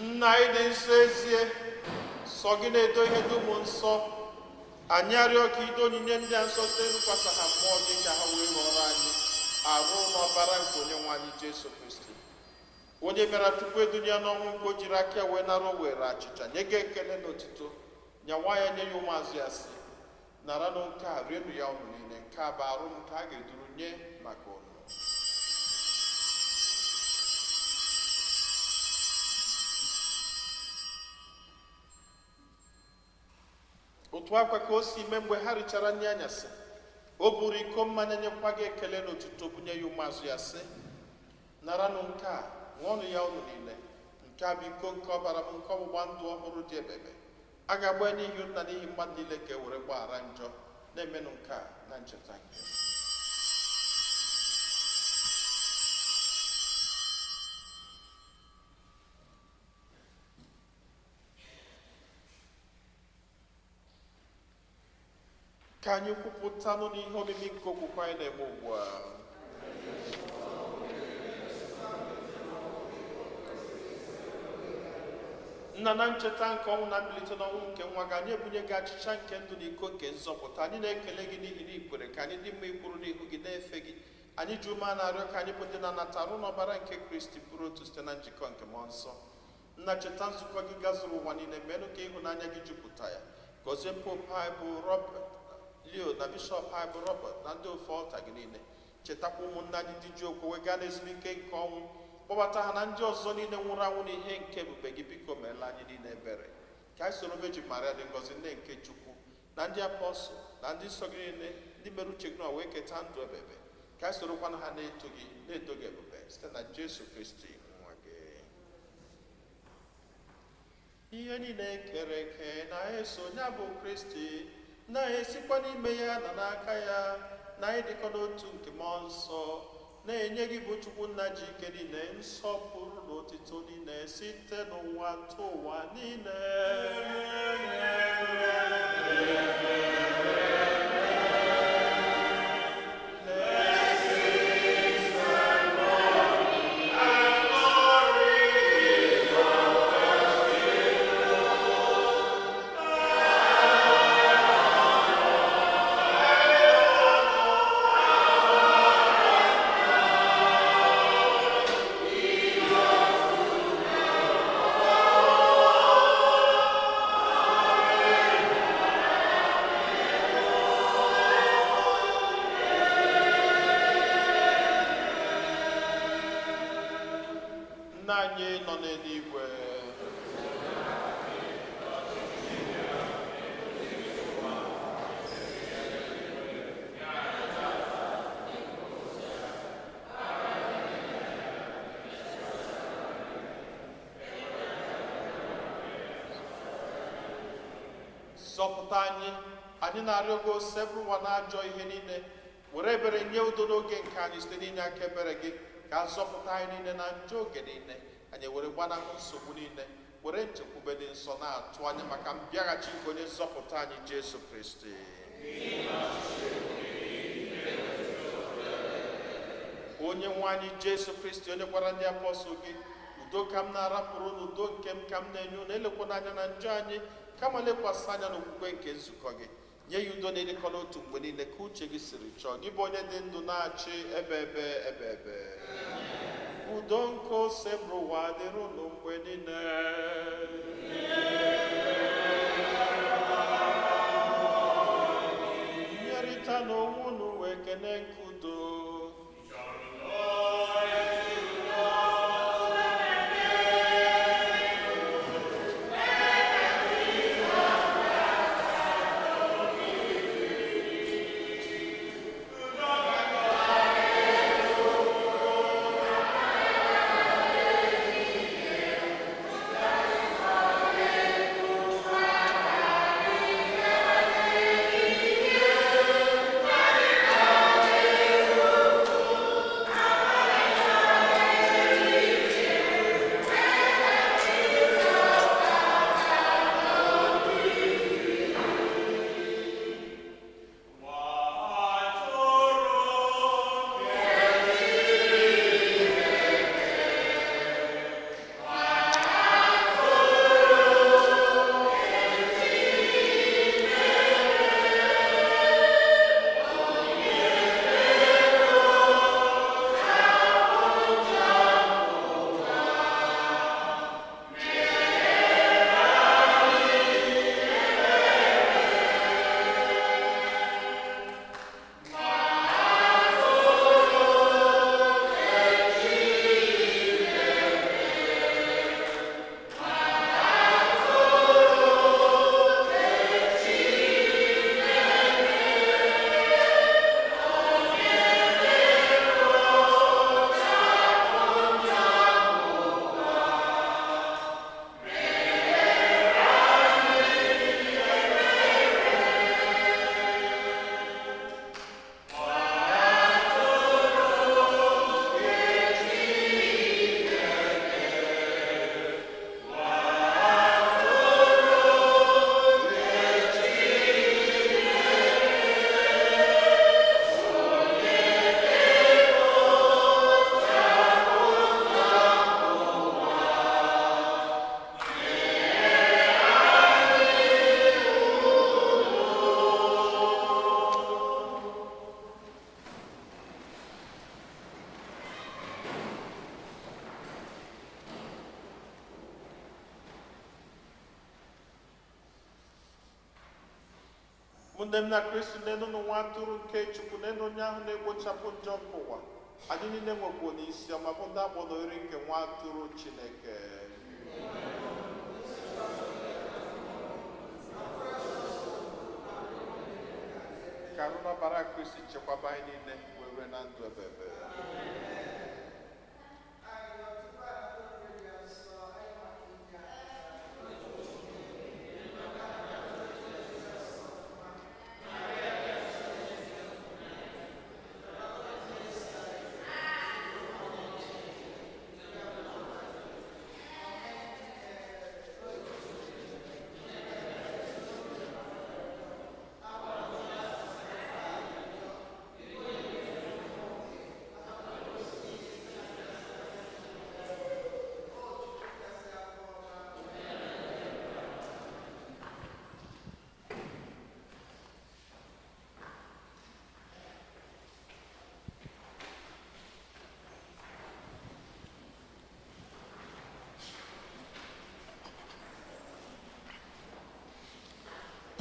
Nna anyị dị nsọ ezie, sọ gị na-edo ihe dum nsọ. Anyị arịọ ka ido onyinye ndị a nsọ site n'ịkwasa ha mmụọ gị ka ha wee ghọrọ anyị arụ n'ọbara nke onye nwe anyị Jesu Kristi, onye bịara tupu edunya n'ọnwụ, nke o jiri aka wee nara o were achịcha nye gị ekele na otito, nyawa ya nye ya ụmụazụ ya sị, naranụ nke a rienụ ya ụnụ niile, nke a bụ arụ m nke a ga-eduru nye maka ụnụ. Otu akwa ka o si mee mgbe ha richara nri anyasị, o buru iko mmanya nyekwa gị ekele n'otuto, bunye ya ụmụazụ ya sị, naranụ nke a ṅụọnụ ya ụnụ niile, nke a bụ iko nke ọbara m, nke ọgbụgba ndụ ọhụrụ dị ebebe, a ga-agba n'ihi nna n'ihi mmadụ niile ka e were gbaghara njọ. Na-emenụ nke a na ncheta nke ka anyị kwupụtanụ n'ihe omimi nke okwukwe anyị na-eme ugbu a. nna, na ncheta nke ọnwụ na mbilite n'ọnwụ nke nwa gị, anyị ebunye gị achịcha nke ndụ na iko nke nzọpụta. Anyị na-ekele gị n'ihi na ikwere ka anyị dị mma ikwuru n'ihu gị na-efe gị. Anyị ji ume a na-arịọ ka anyị bụ ndị na-anata arụ n'ọbara nke Kristi bụrụ otu site na njikọ nke mmụọ nsọ. Nna, cheta nzukọ gị gazuru ụwa niile, meenụ ka ịhụnanya gị jupụta ya. Gọzie pope anyị bụ Robert Leo na bishọp anyị bụ Robert na ndị ofe ọlta gị niile. Chetakwa ụmụnna anyị ndị ji okwu wee gaa n'ezumike nke ọnwụ. Kpọbata ha na ndị ọzọ niile nwụrụ anwụ n'ihe nke ebube gị. Biko meela anyị niile ebere. Ka anyị soro Virgin Maria dị ngọzi, nne nke Chukwu, na ndị apọstụl na ndị nsọ gị niile, ndị mere uche gị na wee keta ndụ ebebe. Ka anyị sorokwana ha na-eto gị ebube site na Jesu Kristi nwa gị. Ihe niile kere eke na-eso ya bụ Kristi, na-esikwa n'ime ya na n'aka ya, na ịdịkọ n'otu nke mmụọ nsọ, na-enye gị bụ Chukwu nna ji ike niile, nsọpụrụ na otito niile site n'ụwa tụ ụwa niile. Anyị nọ n'eluigwe, zọpụta anyị na-arịọ gị ose bụrụ ụwa na-ajọ ihe niile. Were ebere nye udo n'oge nke anyị site n'inye aka ebere gị, ka zọpụta anyị niile na njọ oge niile. Anyị were gbanahụ nsogbu niile, were nchekwube dị nsọ na-atụ anya maka mbịaghachi nke onye nzọpụta anyị Jesu Kristi. Onye nwe anyị Jesu Kristi, onye gwara ndị apọstụl gị, udo ka m na-arapụrụ n'udo nke m ka m na-enye unu, elekwana anya na njọ anyị, kama lekwasị anya n'okwukwe nke nzukọ gị. Nye ya udo na-edekọ n'otu mgbe niile ka uche gị siri chọọ. Gị bụ onye dị ndụ na-achị ebe. Udo nke ose bụrụ ụwa dịrị unu mgbe niile. Nyerịta n'onwe unu wee kene nke udo. ndị m na Kristi n'elu nwa atụrụ nke Chukwu n'elu onye ahụ na-egbochapụ njọ nke ụwa anyị niile nwekwa n'isi ọma bụ ndị agbọ n'ori nke nwa atụrụ Chineke. Ka arụ n'ọbara Kristi chekwaba anyị niile were na ndụ ebebe.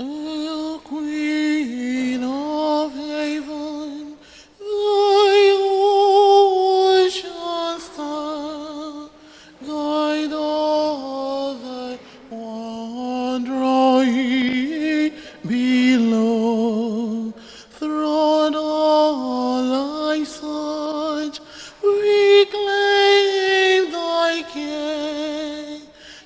O Queen of Heaven, thy ocean star, guide all thy wandering below. Throughout all life's search, we claim thy care.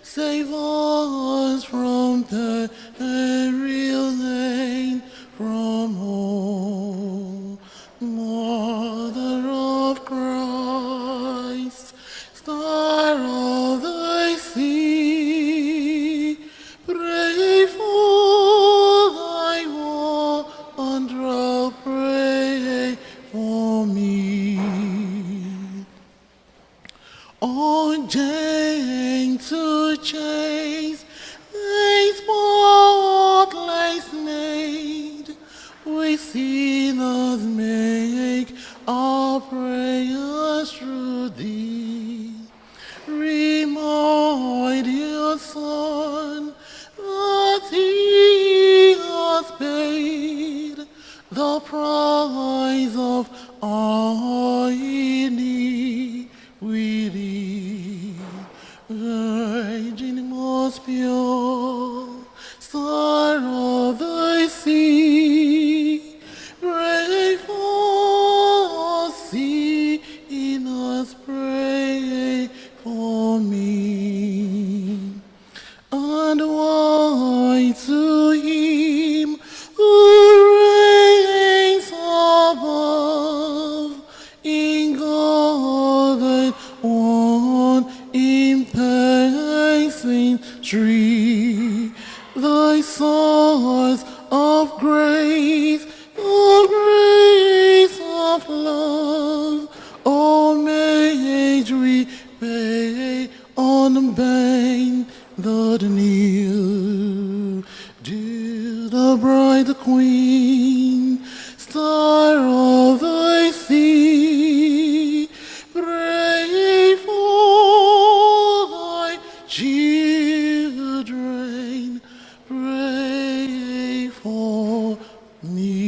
Save us from peril and from all. Mother of Christ, star of the sea, pray for thy wanderer, pray for me. On gentle chains, thy spotless maid, we sinners make our prayers through thee. Remind your Son that he has paid the price of our iniquity. Virgin most pure, star of the sea, pray for us sinners, pray for me. And why to him who reigns above in God and one impasing tree, thy source of grace, the grace of love, O mage we pay on bended knee. Do the bride queen, star of the sea, pray for thy children, pray for me.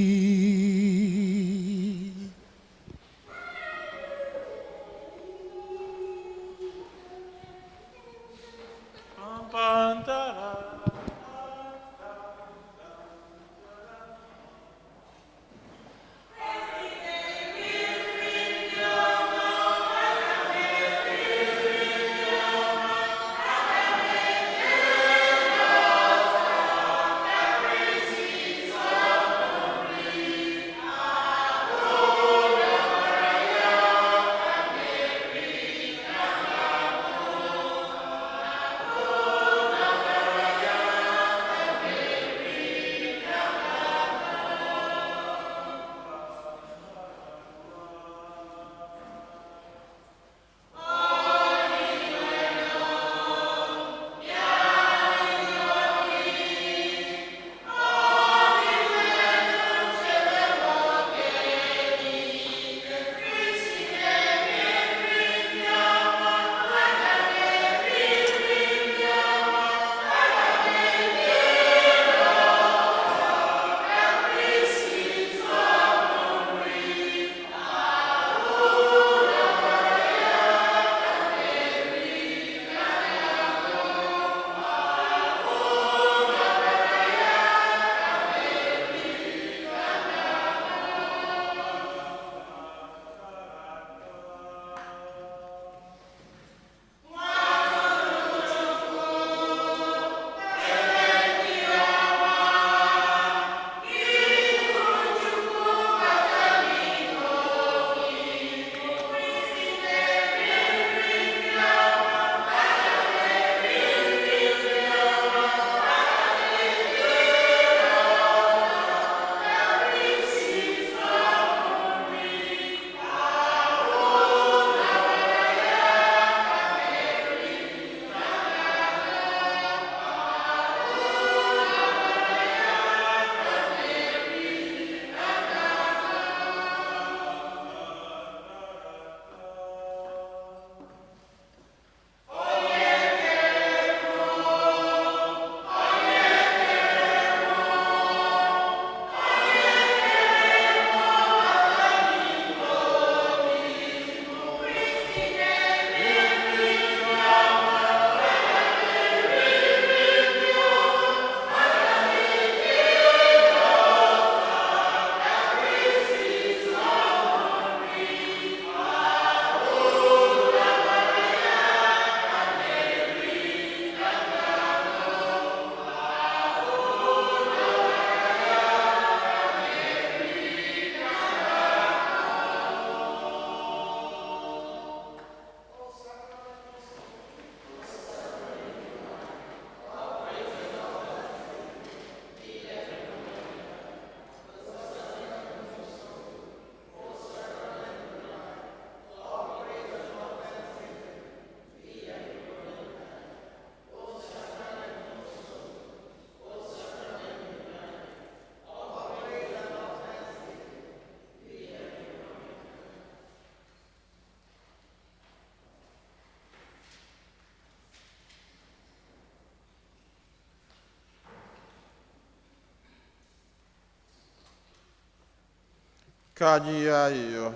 Ka anyị yọọ ayịyọ.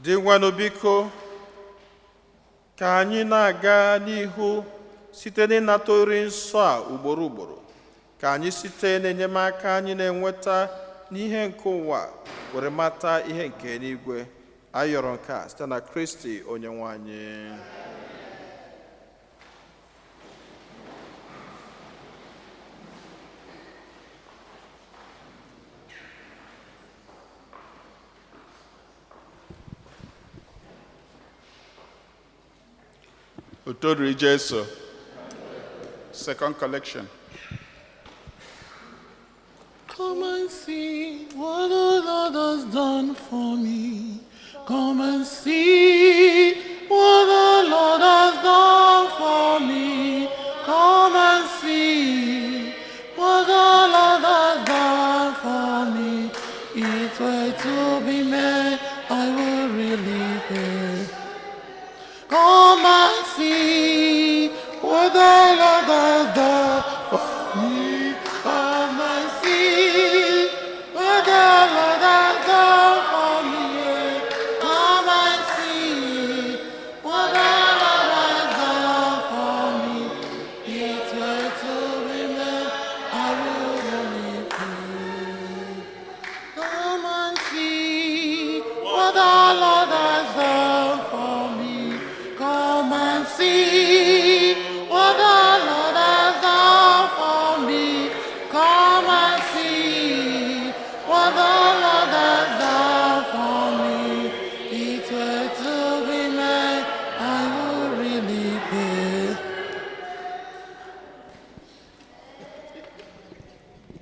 Dị nwanụ biko, ka anyị na-aga n'ihu site n'ịnata ori nsọ a ugboro ugboro, ka anyị site n'enyemaka anyị na-enweta n'ihe nke ụwa were mata ihe nke eluigwe. Anyị yọrọ nke a site na Kristi Onyenwe anyị. Utoru Jesu. Second collection. Come and see what the Lord has done for me. Come and see what the Lord has done for me. Come and see what the Lord has done for me. If I to be made, I will really pay. Come and see what the Lord has done for me. Come and see what the Lord has done for me. Come and see what the Lord has done for me. It's way to be made, I will only pray. Come and see what the Lord has done for me. Come and see what the Lord has done for me. Come and see what the Lord has done for me. It's way to be made, I will really pay.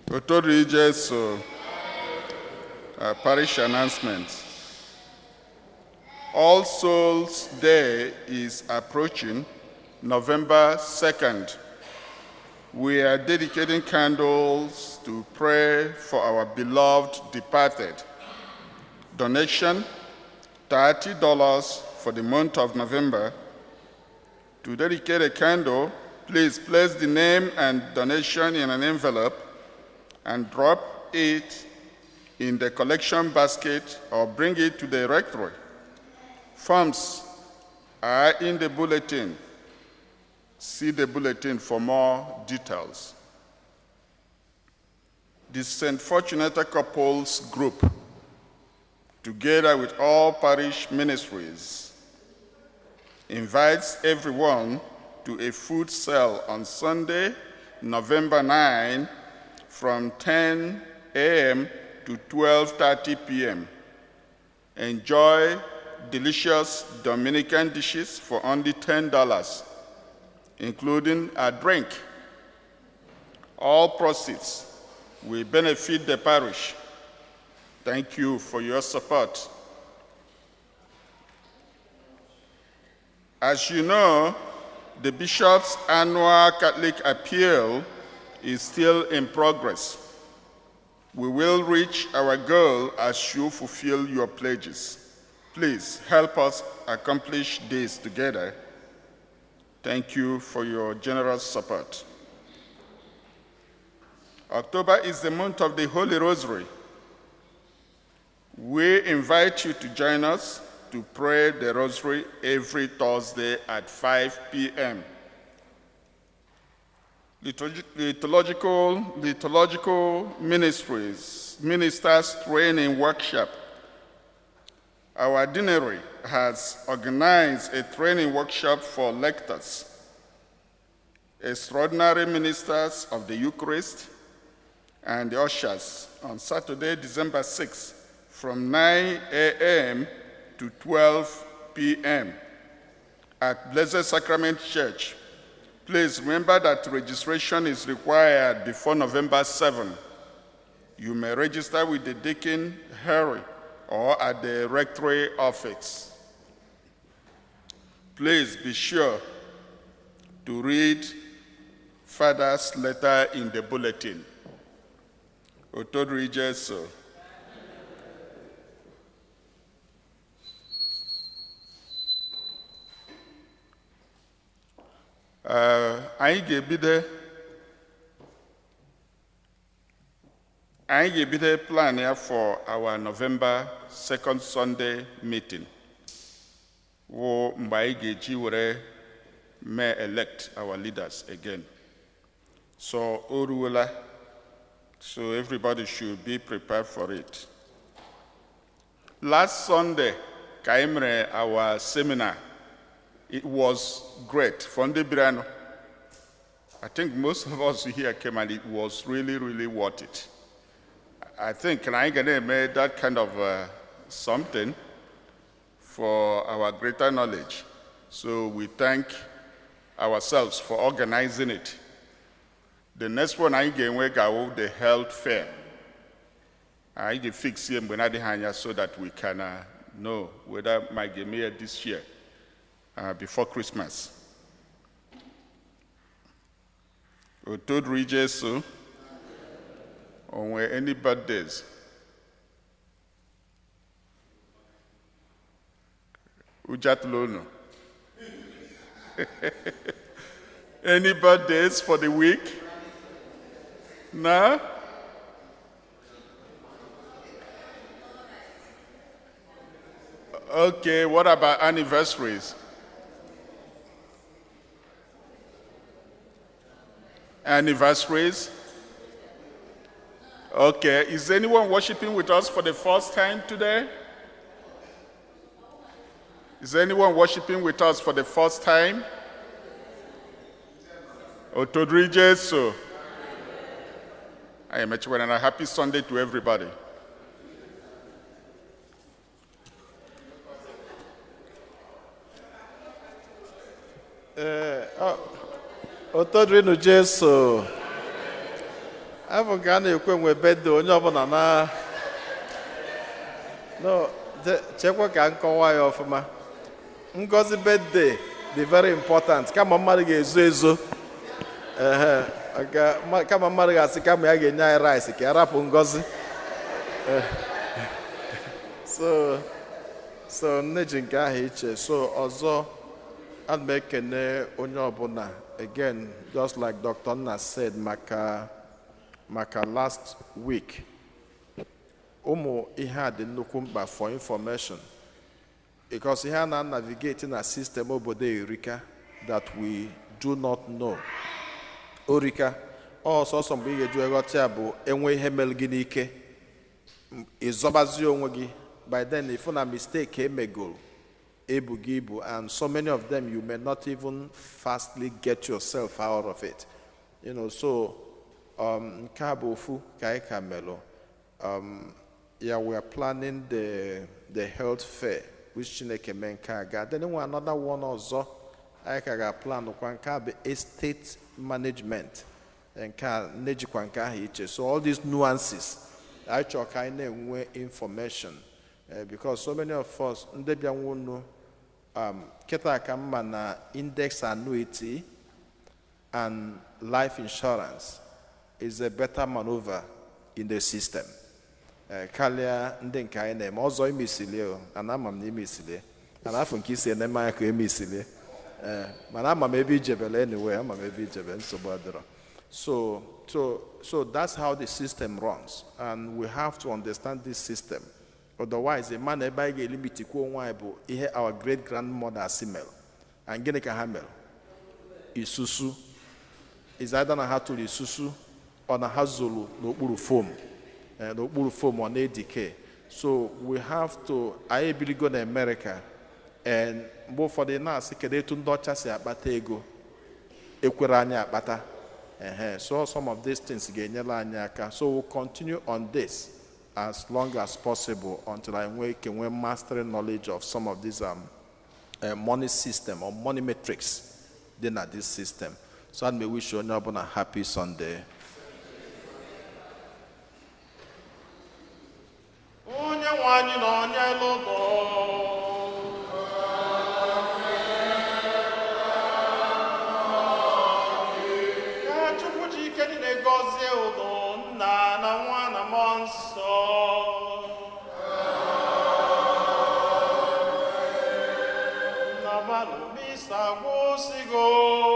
Utoru Jesu. Parish announcement. All Souls Day is approaching, November 2nd. We are dedicating candles to pray for our beloved departed. Donation, $30 for the month of November. To dedicate a candle, please place the name and donation in an envelope and drop it in the collection basket or bring it to the rectory. Forms are in the bulletin. See the bulletin for more details. The St. Fortunata Couples Group, together with all parish ministries, invites everyone to a food sale on Sunday, November 9, from 10 a.m. to 12:30 p.m. Enjoy delicious Dominican dishes for only $10, including a drink. All proceeds will benefit the parish. Thank you for your support. As you know, the Bishop's annual Catholic appeal is still in progress. We will reach our goal as you fulfill your pledges. Please help us accomplish this together. Thank you for your generous support. October is the month of the Holy Rosary. We invite you to join us to pray the Rosary every Thursday at 5 p.m. Liturgical Ministers Training Workshop. Our deanery has organized a training workshop for lectors, extraordinary ministers of the Eucharist, and the ushers on Saturday, December 6th, from 9 a.m. to 12 p.m. at Blessed Sacrament Church. Please remember that registration is required before November 7. You may register with the Deacon Harry or at the rectory office. Please be sure to read Father's letter in the bulletin. Utoru Jesu. anyị ga-ebido plan ya for our November 2nd Sunday meeting. Wo mgbe anyị ga-eji were may elect our leaders again. So oruola, so everybody should be prepared for it. Last Sunday, Kaimre, our seminar, it was great. Fonde Birano. I think most of us here came and it was really, really worth it. I think Kanaigane made that kind of something for our greater knowledge. So we thank ourselves for organizing it. The next one I get the health fair. I get fix here so that we can know whether my game here this year before Christmas. We told Regis so on any birthdays. Ujatlono. Any birthdays for the week? No? Okay, what about anniversaries? Anniversaries? Okay, is anyone worshiping with us for the first time today? Is anyone worshiping with us for the first time? Otodri Jesu. I am and a happy Sunday to everybody. Otodri no Jesu. Afọ ga na-ekwe nwe bedde onye ọbụla na no chekwa ka nkọwa ya ọfụma. Ngozi bedde dị very important. Kama mmadụ ga-ezo ezo. Kama mmadụ ga-asị kama ya ga-enye anyị rice ka ya rapụ ngozi. So nne ji nke ahụ iche. So ọzọ ana m ekene onye ọbụla again just like Dr. Nna said maka last week. Ụmụ ihe a dị nnukwu mkpa for information because ihe a na-navigate na system obodo erika that we do not know. Orika ọsọsọ mgbe ị ga-eju eghọta ya bụ enwe ihe mere gị n'ike ịzọbazi onwe gị by then if na mistake emegoro ebu gị ibu and so many of them you may not even fastly get yourself out of it. You know, so nke a bụ ofu ka anyị ka melụ. Yeah, we are planning the health fair which Chineke mee nke a ga. Then we another one ọzọ anyị ka ga-plan kwa nke a bụ estate management nke a nejikwa nke ahụ iche. So all these nuances I chọrọ ka anyị na-enwe information because so many of us ndị bịanwunu kịta ka mma na index annuity and life insurance is a better maneuver in the system. Karịa ndị nke anyị na-eme ọzọ imesilie ana ama m na imesilie ana afọ nke isi ene mmanya ka emesilie mana ama m ebe ijebele anyway ama m ebe ijebe nsogbu adịrọ. So that's how the system runs and we have to understand this system. Otherwise a man ebe anyị ga-elimiti kwuo onwe anyị bụ ihe our great grandmother si mere and gịnị ka ha mere isusu is either na ha tụrụ isusu or na ha zolu n'okpuru foam. N'okpuru foam ọ na-edike. So we have to anyị ebiligo na America and mgbe ụfọdụ na-asị kedu etu ndị ọcha si akpata ego ekwere anyị akpata. So some of these things ga-enyere anyị aka. So we'll continue on this as long as possible until I can master knowledge of some of these money system or money metrics then at this system. So I may wish you a happy Sunday. Go